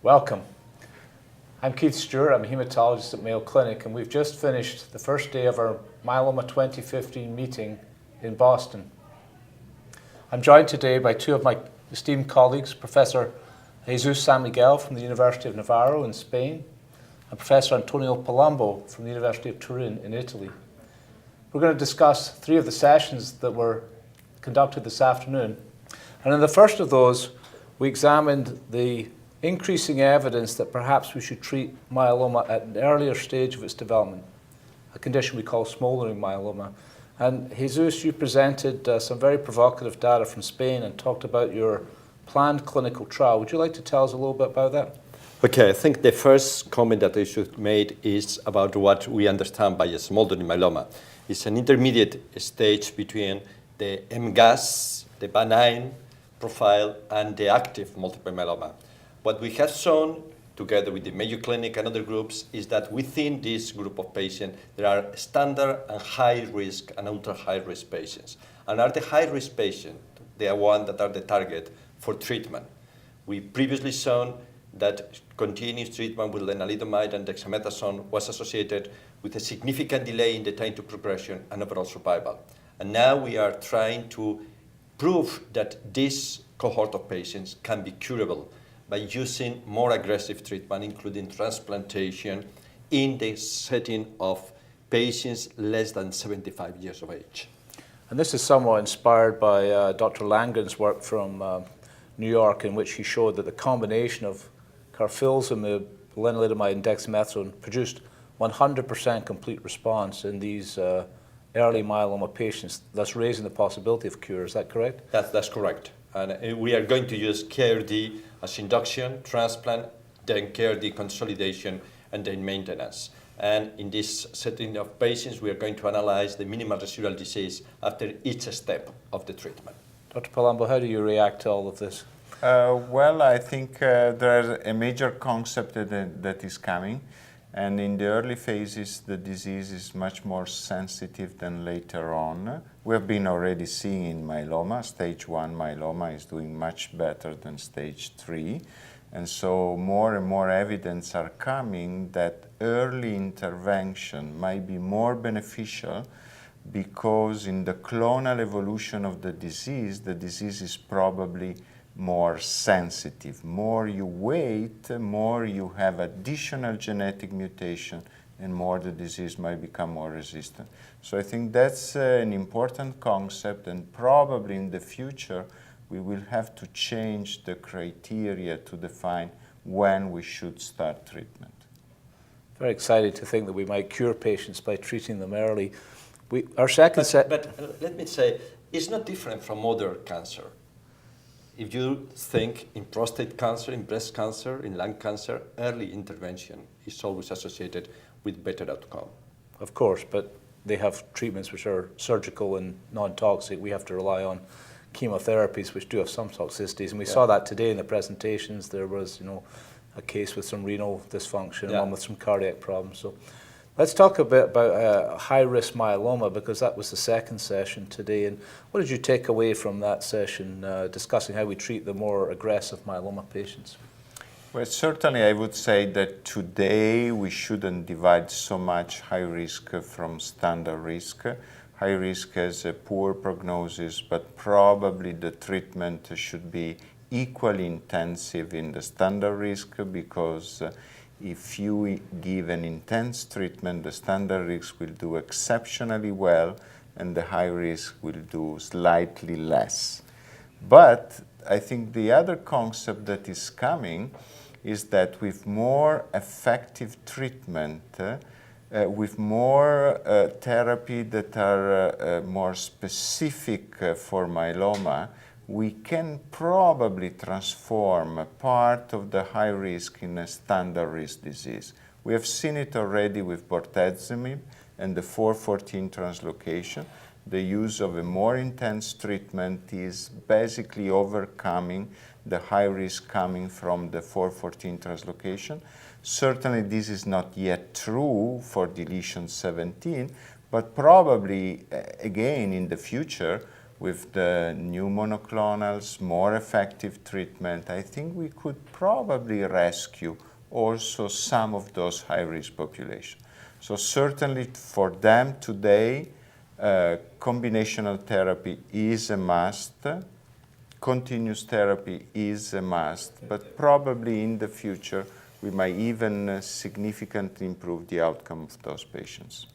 Welcome. I'm Keith Stewart. I'm a hematologist at Mayo Clinic, and we've just finished the first day of our Myeloma 2015 meeting in Boston. I'm joined today by two of my esteemed colleagues, Professor Jesús San Miguel from the University of Navarro in Spain, and Professor Antonio Palumbo from the University of Turin in Italy. We're going to discuss three of the sessions that were conducted this afternoon. And in the first of those, we examined the increasing evidence that perhaps we should treat myeloma at an earlier stage of its development, a condition we call smouldering myeloma. And Jesús, you presented some very provocative data from Spain and talked about your planned clinical trial. Would you like to tell us a little bit about that? Okay, I think the first comment that I should make is about what we understand by a smouldering myeloma. It's an intermediate stage between the MGUS, the benign profile, and the active multiple myeloma. What we have shown, together with the Mayo Clinic and other groups, is that within this group of patients, there are standard and high risk and ultra high risk patients. And are the high risk patients, they are ones that are the target for treatment. We previously shown that continuous treatment with lenalidomide and dexamethasone was associated with a significant delay in the time to progression and overall survival. And now we are trying to prove that this cohort of patients can be curable by using more aggressive treatment, including transplantation, in the setting of patients less than 75 years of age. And this is somewhat inspired by Dr. Langen's work from New York, in which he showed that the combination of carfilzomib, lenalidomide, and dexamethasone produced 100% complete response in these early myeloma patients, thus raising the possibility of cure. Is that correct? That's correct. And we are going to use KRD as induction, transplant, then KRD consolidation, and then maintenance. And in this setting of patients, we are going to analyze the minimal residual disease after each step of the treatment. Dr. Palumbo, how do you react to all of this? Well, I think there's a major concept that is coming. And in the early phases, the disease is much more sensitive than later on. We have been already seeing in myeloma, stage 1 myeloma is doing much better than stage 3. And so more and more evidence are coming that early intervention might be more beneficial because in the clonal evolution of the disease is probably more sensitive. More you wait, more you have additional genetic mutation, and more the disease might become more resistant. So I think that's an important concept, and probably in the future we will have to change the criteria to define when we should start treatment. Very excited to think that we might cure patients by treating them early. Our second But let me say, it's not different from other cancer. If you think in prostate cancer, in breast cancer, in lung cancer, early intervention is always associated with better outcome. Of course, but they have treatments which are surgical and non-toxic. We have to rely on chemotherapies which do have some toxicities. And we saw that today in the presentations. There was, a case with some renal dysfunction, one with some cardiac problems. So let's talk a bit about high-risk myeloma, because that was the second session today. And what did you take away from that session, discussing how we treat the more aggressive myeloma patients? Well, certainly I would say that today we shouldn't divide so much high risk from standard risk. High risk has a poor prognosis, but probably the treatment should be equally intensive in the standard risk, because if you give an intense treatment, the standard risk will do exceptionally well and the high risk will do slightly less. But I think the other concept that is coming is that with more effective treatment, with more therapy that are more specific for myeloma, we can probably transform a part of the high risk in a standard risk disease. We have seen it already with bortezomib and the 414 translocation. The use of a more intense treatment is basically overcoming the high risk coming from the 414 translocation. Certainly this is not yet true for deletion 17, but probably again in the future with the new monoclonals, more effective treatment, I think we could probably rescue also some of those high-risk populations. So certainly for them today, combinational therapy is a must. Continuous therapy is a must, but probably in the future we might even significantly improve the outcome of those patients.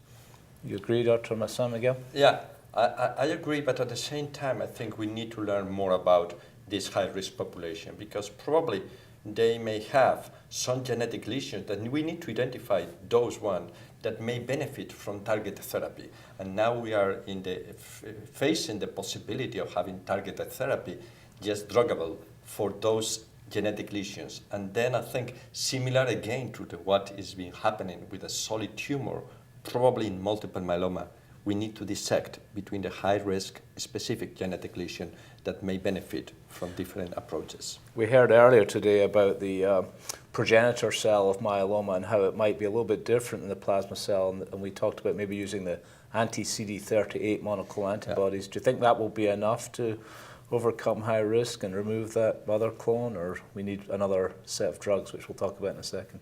You agree, Dr. San Miguel? Yeah, I agree, but at the same time, I think we need to learn more about this high-risk population because probably they may have some genetic lesions that we need to identify those ones that may benefit from targeted therapy. And now we are in the facing the possibility of having targeted therapy just druggable for those genetic lesions. And then I think similar again to what is been happening with a solid tumor, probably in multiple myeloma, we need to dissect between the high-risk specific genetic lesion that may benefit from different approaches. We heard earlier today about the progenitor cell of myeloma and how it might be a little bit different than the plasma cell, and we talked about maybe using the anti-CD38 monoclonal antibodies. Do you think that will be enough to overcome high risk and remove that other clone, or we need another set of drugs, which we'll talk about in a second?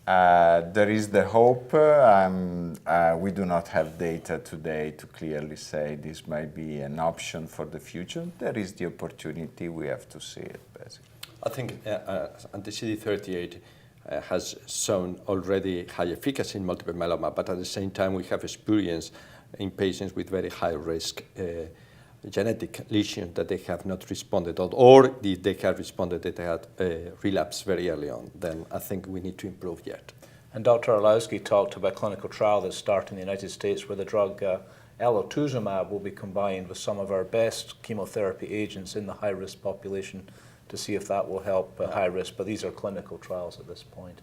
There is the hope. We do not have data today to clearly say this might be an option for the future. There is the opportunity. We have to see it, basically. I think anti-CD38 has shown already high efficacy in multiple myeloma, but at the same time we have experience in patients with very high risk genetic lesions that they have not responded, or if they have responded, that they had relapse very early on. Then I think we need to improve yet. And Dr. Orlowski talked about a clinical trial that's starting in the United States where the drug elotuzumab will be combined with some of our best chemotherapy agents in the high-risk population to see if that will help high risk, but these are clinical trials at this point.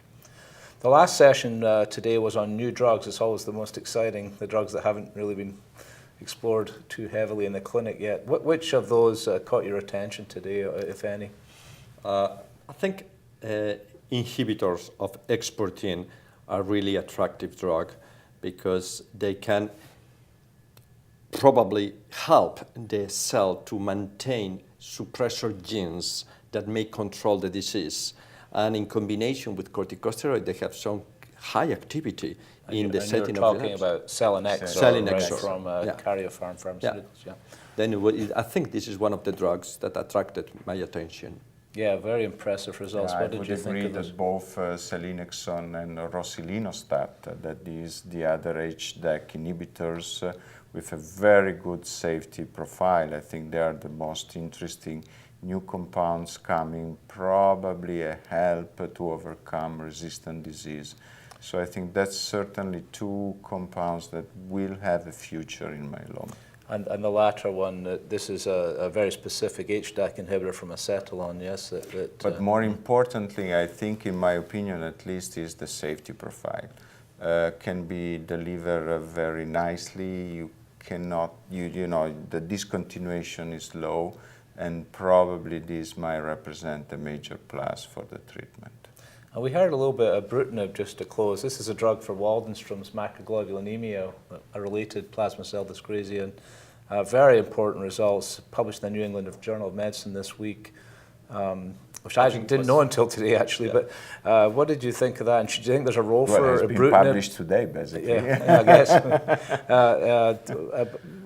The last session today was on new drugs. It's always the most exciting, the drugs that haven't really been explored too heavily in the clinic yet. Which of those caught your attention today, if any? I think inhibitors of exportin are really attractive drug because they can probably help the cell to maintain suppressor genes that may control the disease. And in combination with corticosteroid, they have some high activity in the setting of relapse. You're talking about selinexor, Selinexor, from Karyopharm Pharmaceuticals. Yeah. Then I think this is one of the drugs that attracted my attention. Yeah, very impressive results. What did you think of I would agree this? that both selinexor and rosilinostat, that is the other HDAC inhibitors with a very good safety profile. I think they are the most interesting new compounds coming, probably a help to overcome resistant disease. So I think that's certainly two compounds that will have a future in myeloma. And the latter one, this is a very specific HDAC inhibitor from acetylone, yes? But more importantly, I think, in my opinion at least, is the safety profile. Can be delivered very nicely. You cannot, you know, the discontinuation is low, and probably this might represent a major plus for the treatment. And we heard a little bit of ibrutinib just to close. This is a drug for Waldenstrom's macroglobulinemia, a related plasma cell dyscrasia. And, very important results published in the New England Journal of Medicine this week, which I didn't know until today, actually. Yeah. But what did you think of that? And do you think there's a role for ibrutinib? It's been published today, basically. Yeah, I guess.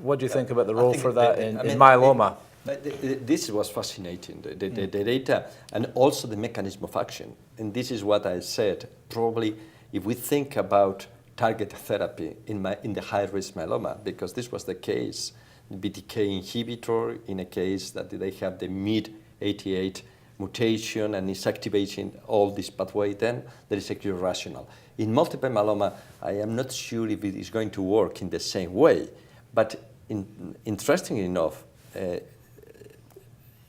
What do you think about the role for that in myeloma? This was fascinating, the data and also the mechanism of action. And this is what I said. Probably if we think about target therapy in the high-risk myeloma, because this was the case, the BTK inhibitor in a case that they have the MYD88 mutation and is activating all this pathway, then there is a clear rationale. In multiple myeloma, I am not sure if it is going to work in the same way, but interestingly enough,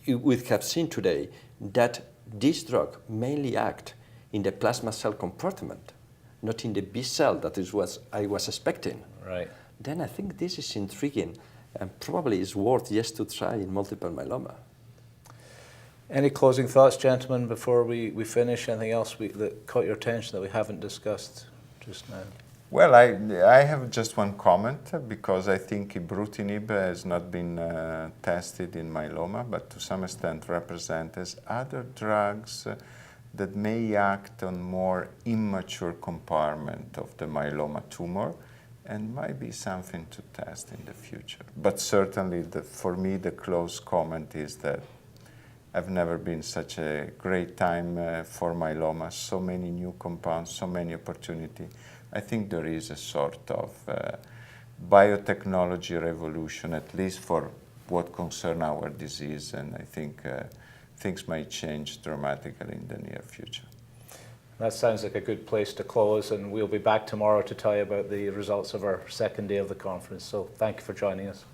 we have seen today that this drug mainly acts in the plasma cell compartment, not in the B cell that is what I was expecting. Right. Then I think this is intriguing and probably is worth just to try in multiple myeloma. Any closing thoughts, gentlemen, before we finish? Anything else that caught your attention that we haven't discussed just now? Well, I have just one comment because I think ibrutinib has not been tested in myeloma, but to some extent represent as other drugs that may act on more immature compartment of the myeloma tumor and might be something to test in the future. But certainly, for me, the close comment is that I've never been such a great time for myeloma, so many new compounds, so many opportunity. I think there is a sort of biotechnology revolution, at least for what concern our disease, and I think things might change dramatically in the near future. That sounds like a good place to close, and we'll be back tomorrow to tell you about the results of our second day of the conference. So thank you for joining us.